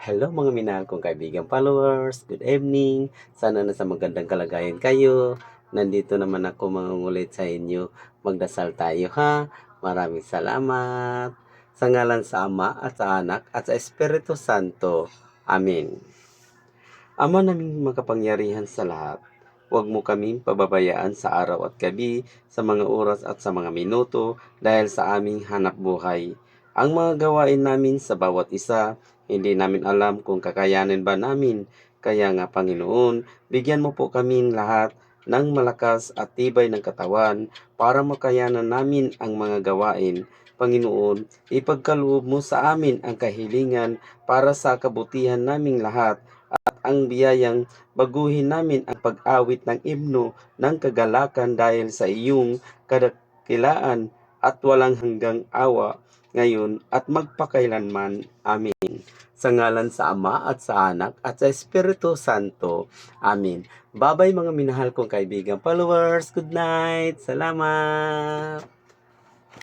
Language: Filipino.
Hello mga minahal kong kaibigan followers, good evening. Sana nasa magandang kalagayan kayo. Nandito naman ako mangungulit sa inyo. Magdasal tayo ha. Maraming salamat. Sa ngalan sa Ama at sa Anak at sa Espiritu Santo. Amen. Ama naming makapangyarihan sa lahat, huwag mo kaming pababayaan sa araw at gabi, sa mga oras at sa mga minuto dahil sa aming hanap buhay. Ang mga gawain namin sa bawat isa, hindi namin alam kung kakayanin ba namin. Kaya nga Panginoon, bigyan mo po kaming lahat ng malakas at tibay ng katawan para makayanan namin ang mga gawain. Panginoon, ipagkaloob mo sa amin ang kahilingan para sa kabutihan naming lahat ang biyayang baguhin namin ang pag-awit ng himno ng kagalakan dahil sa iyong kadakilaan at walang hanggang awa ngayon at magpakailanman. Amen. Sa ngalan sa Ama at sa Anak at sa Espiritu Santo. Amen. Babay mga minahal kong kaibigan followers. Good night. Salamat.